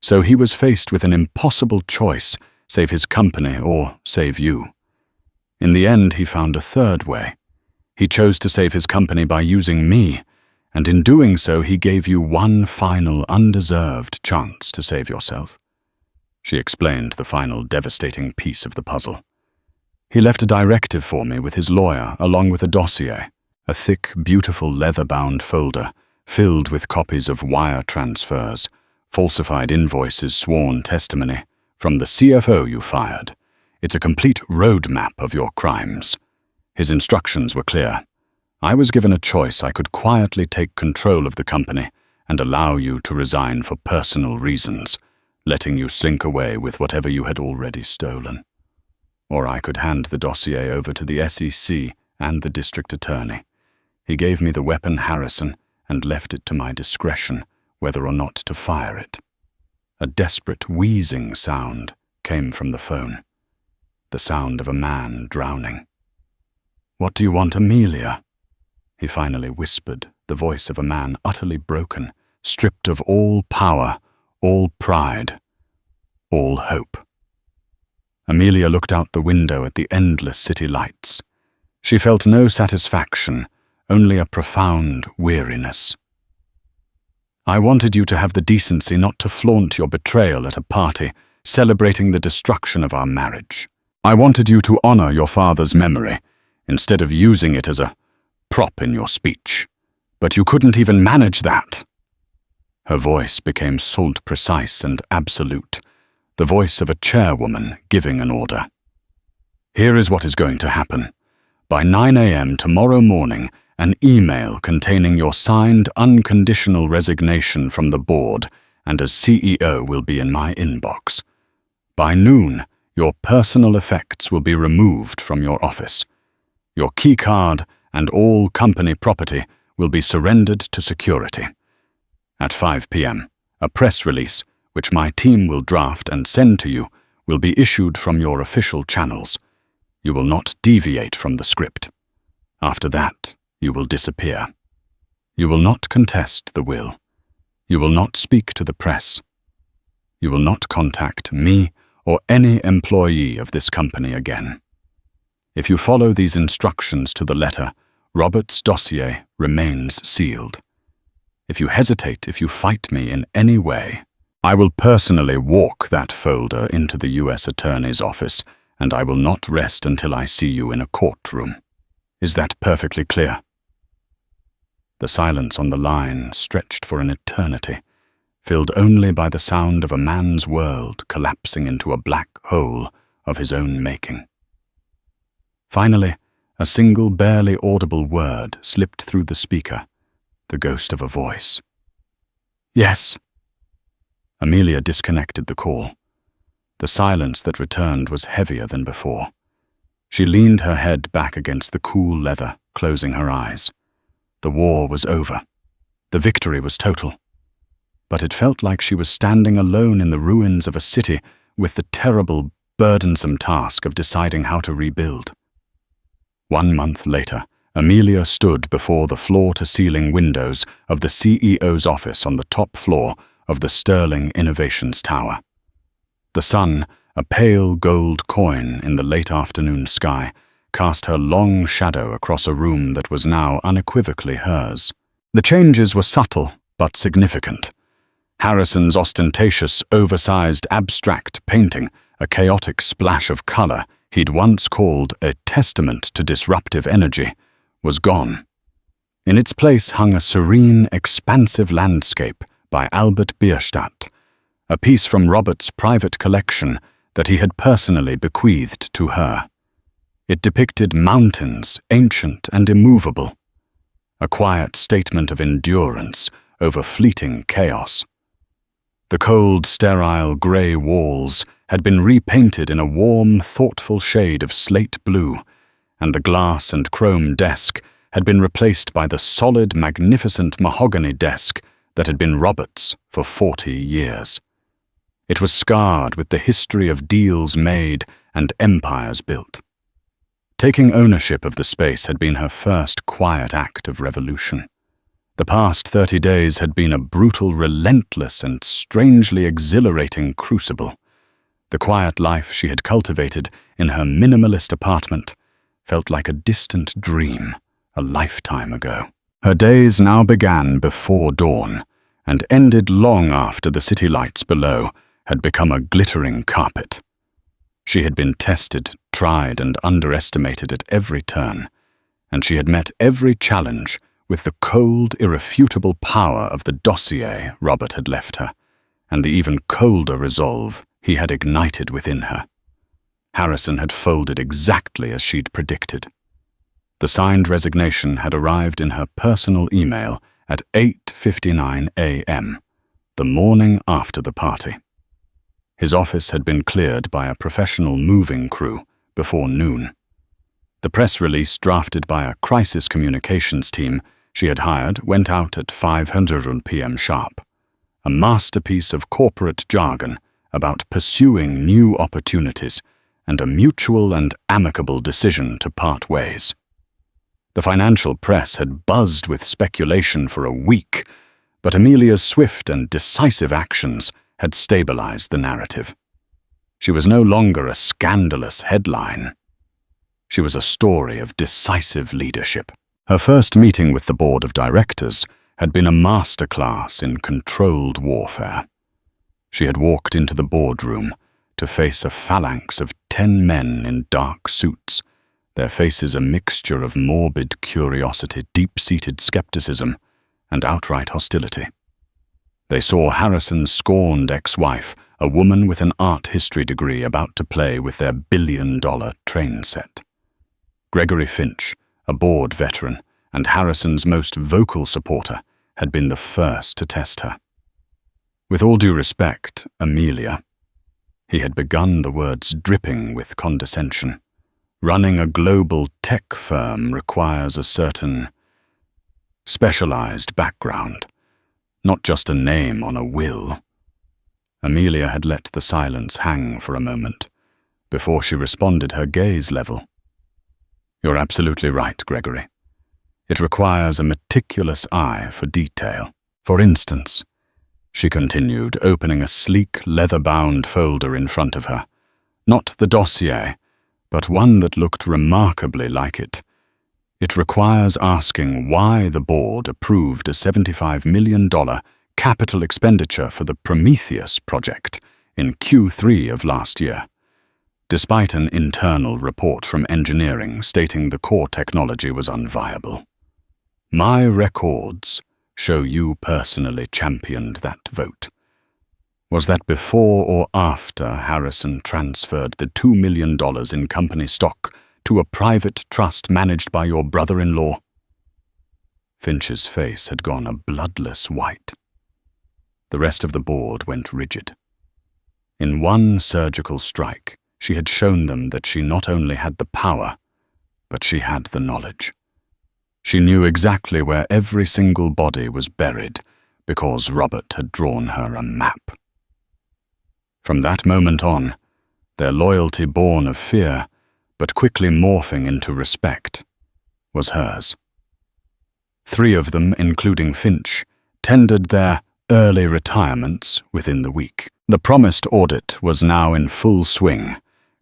So he was faced with an impossible choice: save his company or save you. In the end, he found a third way. He chose to save his company by using me, and in doing so, he gave you one final, undeserved chance to save yourself. She explained the final devastating piece of the puzzle. "He left a directive for me with his lawyer, along with a dossier, a thick, beautiful leather-bound folder filled with copies of wire transfers, falsified invoices, sworn testimony, from the CFO you fired. It's a complete roadmap of your crimes." His instructions were clear. "I was given a choice. I could quietly take control of the company and allow you to resign for personal reasons, letting you slink away with whatever you had already stolen. Or I could hand the dossier over to the SEC and the district attorney. He gave me the weapon, Harrison, and left it to my discretion whether or not to fire it." A desperate wheezing sound came from the phone, the sound of a man drowning. "What do you want, Amelia?" he finally whispered, the voice of a man utterly broken, stripped of all power, all pride, all hope. Amelia looked out the window at the endless city lights. She felt no satisfaction, only a profound weariness. I wanted you to have the decency not to flaunt your betrayal at a party celebrating the destruction of our marriage. I wanted you to honor your father's memory, instead of using it as a prop in your speech. But you couldn't even manage that. Her voice became salt precise and absolute, the voice of a chairwoman giving an order. Here is what is going to happen. By 9 a.m. tomorrow morning, an email containing your signed unconditional resignation from the board and as CEO will be in my inbox. By noon, your personal effects will be removed from your office. Your keycard and all company property will be surrendered to security. At 5 p.m., a press release, which my team will draft and send to you, will be issued from your official channels. You will not deviate from the script. After that, you will disappear. You will not contest the will. You will not speak to the press. You will not contact me or any employee of this company again. If you follow these instructions to the letter, Robert's dossier remains sealed. If you hesitate, if you fight me in any way, I will personally walk that folder into the U.S. Attorney's office, and I will not rest until I see you in a courtroom. Is that perfectly clear? The silence on the line stretched for an eternity, filled only by the sound of a man's world collapsing into a black hole of his own making. Finally, a single barely audible word slipped through the speaker, the ghost of a voice. Yes. Amelia disconnected the call. The silence that returned was heavier than before. She leaned her head back against the cool leather, closing her eyes. The war was over. The victory was total. But it felt like she was standing alone in the ruins of a city with the terrible, burdensome task of deciding how to rebuild. 1 month later, Amelia stood before the floor-to-ceiling windows of the CEO's office on the top floor of the Sterling Innovations Tower. The sun, a pale gold coin in the late afternoon sky, cast her long shadow across a room that was now unequivocally hers. The changes were subtle but significant. Harrison's ostentatious, oversized, abstract painting, a chaotic splash of color he'd once called a testament to disruptive energy, was gone. In its place hung a serene, expansive landscape by Albert Bierstadt, a piece from Robert's private collection that he had personally bequeathed to her. It depicted mountains, ancient and immovable, a quiet statement of endurance over fleeting chaos. The cold, sterile grey walls had been repainted in a warm, thoughtful shade of slate blue, and the glass and chrome desk had been replaced by the solid, magnificent mahogany desk that had been Robert's for 40 years. It was scarred with the history of deals made and empires built. Taking ownership of the space had been her first quiet act of revolution. The past 30 days had been a brutal, relentless, and strangely exhilarating crucible. The quiet life she had cultivated in her minimalist apartment felt like a distant dream, a lifetime ago. Her days now began before dawn and ended long after the city lights below had become a glittering carpet. She had been tested, tried, and underestimated at every turn, and she had met every challenge with the cold, irrefutable power of the dossier Robert had left her, and the even colder resolve he had ignited within her. Harrison had folded exactly as she'd predicted. The signed resignation had arrived in her personal email at 8:59 a.m., the morning after the party. His office had been cleared by a professional moving crew before noon. The press release, drafted by a crisis communications team she had hired, went out at 5:00 p.m. sharp, a masterpiece of corporate jargon about pursuing new opportunities and a mutual and amicable decision to part ways. The financial press had buzzed with speculation for a week, But Amelia's swift and decisive actions had stabilized the narrative. She was no longer a scandalous headline. She was a story of decisive leadership. Her first meeting with the board of directors had been a masterclass in controlled warfare. She had walked into the boardroom to face a phalanx of 10 men in dark suits, their faces a mixture of morbid curiosity, deep-seated skepticism, and outright hostility. They saw Harrison's scorned ex-wife, a woman with an art history degree, about to play with their billion-dollar train set. Gregory Finch, a board veteran and Harrison's most vocal supporter, had been the first to test her. With all due respect, Amelia, he had begun, the words dripping with condescension. Running a global tech firm requires a certain specialized background, not just a name on a will. Amelia had let the silence hang for a moment before she responded, her gaze level. You're absolutely right, Gregory. It requires a meticulous eye for detail. For instance, she continued, opening a sleek, leather-bound folder in front of her. Not the dossier, but one that looked remarkably like it. It requires asking why the board approved a $75 million capital expenditure for the Prometheus project in Q3 of last year, despite an internal report from engineering stating the core technology was unviable. My records show you personally championed that vote. Was that before or after Harrison transferred the $2 million in company stock to a private trust managed by your brother-in-law? Finch's face had gone a bloodless white. The rest of the board went rigid. In one surgical strike, she had shown them that she not only had the power, but she had the knowledge. She knew exactly where every single body was buried because Robert had drawn her a map. From that moment on, their loyalty born of fear, but quickly morphing into respect, was hers. 3 of them, including Finch, tendered their early retirements within the week. The promised audit was now in full swing,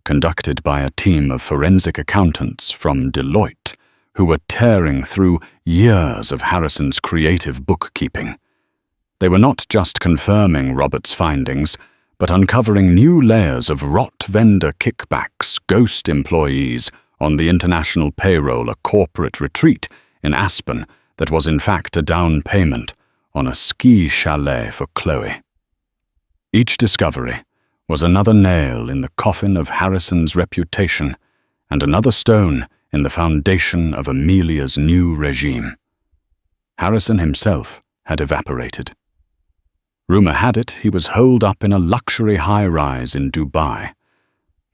conducted by a team of forensic accountants from Deloitte, who were tearing through years of Harrison's creative bookkeeping. They were not just confirming Robert's findings, but uncovering new layers of rot vendor kickbacks, ghost employees on the international payroll, a corporate retreat in Aspen that was in fact a down payment on a ski chalet for Chloe. Each discovery was another nail in the coffin of Harrison's reputation and another stone in the foundation of Amelia's new regime. Harrison himself had evaporated. Rumor had it he was holed up in a luxury high-rise in Dubai,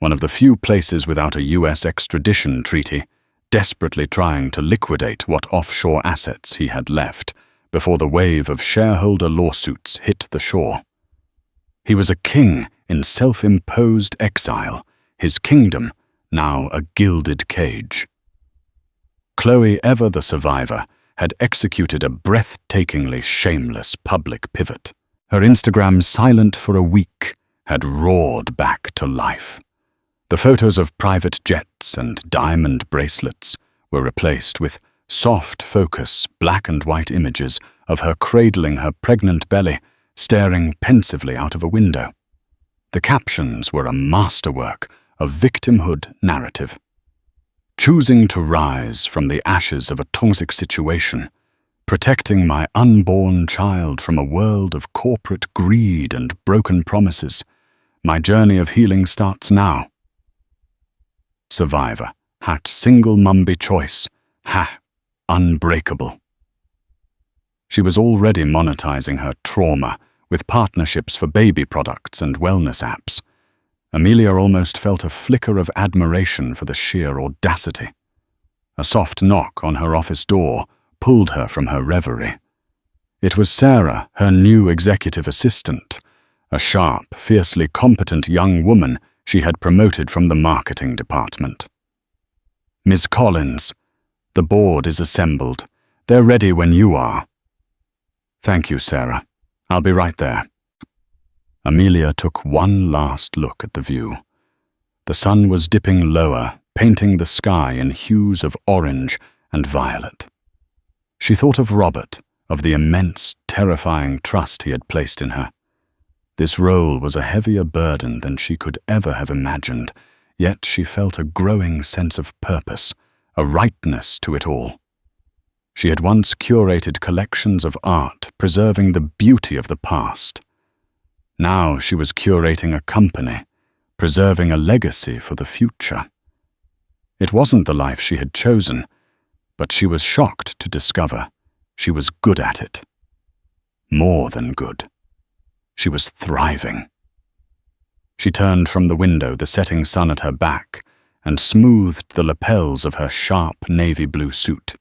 one of the few places without a U.S. extradition treaty, desperately trying to liquidate what offshore assets he had left before the wave of shareholder lawsuits hit the shore. He was a king in self-imposed exile, his kingdom now a gilded cage. Chloe, ever the survivor, had executed a breathtakingly shameless public pivot. Her Instagram, silent for a week, had roared back to life. The photos of private jets and diamond bracelets were replaced with soft focus, black and white images of her cradling her pregnant belly, staring pensively out of a window. The captions were a masterwork of victimhood narrative. Choosing to rise from the ashes of a toxic situation, protecting my unborn child from a world of corporate greed and broken promises, my journey of healing starts now. Survivor, single mumby choice, unbreakable. She was already monetizing her trauma with partnerships for baby products and wellness apps. Amelia almost felt a flicker of admiration for the sheer audacity. A soft knock on her office door pulled her from her reverie. It was Sarah, her new executive assistant, a sharp, fiercely competent young woman she had promoted from the marketing department. Ms. Collins, the board is assembled. They're ready when you are. Thank you, Sarah. I'll be right there. Amelia took one last look at the view. The sun was dipping lower, painting the sky in hues of orange and violet. She thought of Robert, of the immense, terrifying trust he had placed in her. This role was a heavier burden than she could ever have imagined, yet she felt a growing sense of purpose, a rightness to it all. She had once curated collections of art, preserving the beauty of the past. Now she was curating a company, preserving a legacy for the future. It wasn't the life she had chosen, but she was shocked to discover she was good at it. More than good. She was thriving. She turned from the window, the setting sun at her back, and smoothed the lapels of her sharp navy blue suit.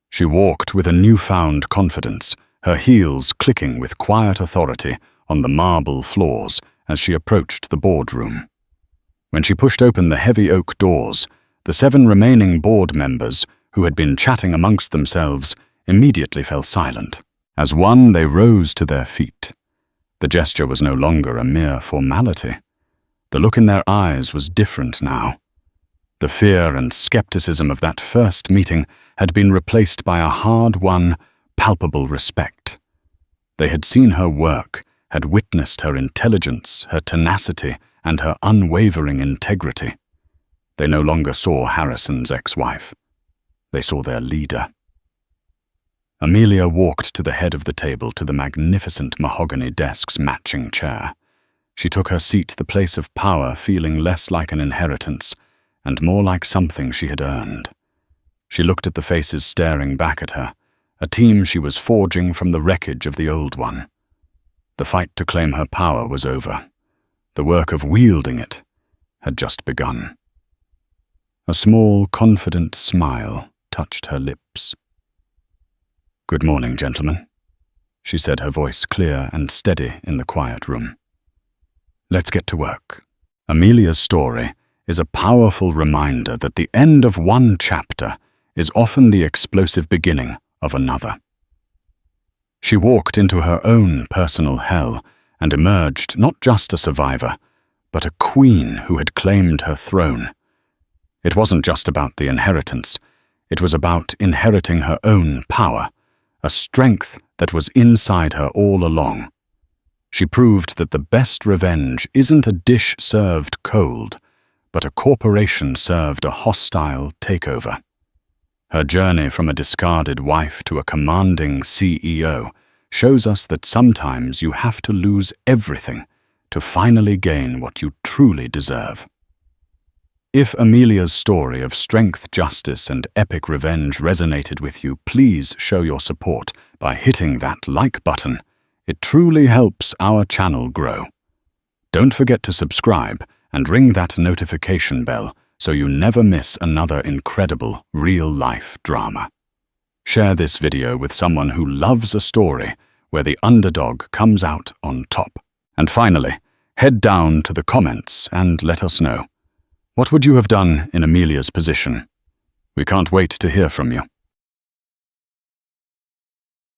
She walked with a newfound confidence, her heels clicking with quiet authority on the marble floors as she approached the boardroom. When she pushed open the heavy oak doors, the 7 remaining board members, who had been chatting amongst themselves, immediately fell silent. As one, they rose to their feet. The gesture was no longer a mere formality. The look in their eyes was different now. The fear and skepticism of that first meeting had been replaced by a hard-won, palpable respect. They had seen her work, had witnessed her intelligence, her tenacity, and her unwavering integrity. They no longer saw Harrison's ex-wife. They saw their leader. Amelia walked to the head of the table, to the magnificent mahogany desk's matching chair. She took her seat, the place of power feeling less like an inheritance and more like something she had earned. She looked at the faces staring back at her, a team she was forging from the wreckage of the old one. The fight to claim her power was over. The work of wielding it had just begun. A small, confident smile touched her lips. "Good morning, gentlemen," she said, her voice clear and steady in the quiet room. "Let's get to work." Amelia's story is a powerful reminder that the end of one chapter is often the explosive beginning of another. She walked into her own personal hell and emerged not just a survivor, but a queen who had claimed her throne. It wasn't just about the inheritance. It was about inheriting her own power, a strength that was inside her all along. She proved that the best revenge isn't a dish served cold, but a corporation served a hostile takeover. Her journey from a discarded wife to a commanding CEO shows us that sometimes you have to lose everything to finally gain what you truly deserve. If Amelia's story of strength, justice, and epic revenge resonated with you, please show your support by hitting that like button. It truly helps our channel grow. Don't forget to subscribe and ring that notification bell so you never miss another incredible real-life drama. Share this video with someone who loves a story where the underdog comes out on top. And finally, head down to the comments and let us know. What would you have done in Amelia's position? We can't wait to hear from you.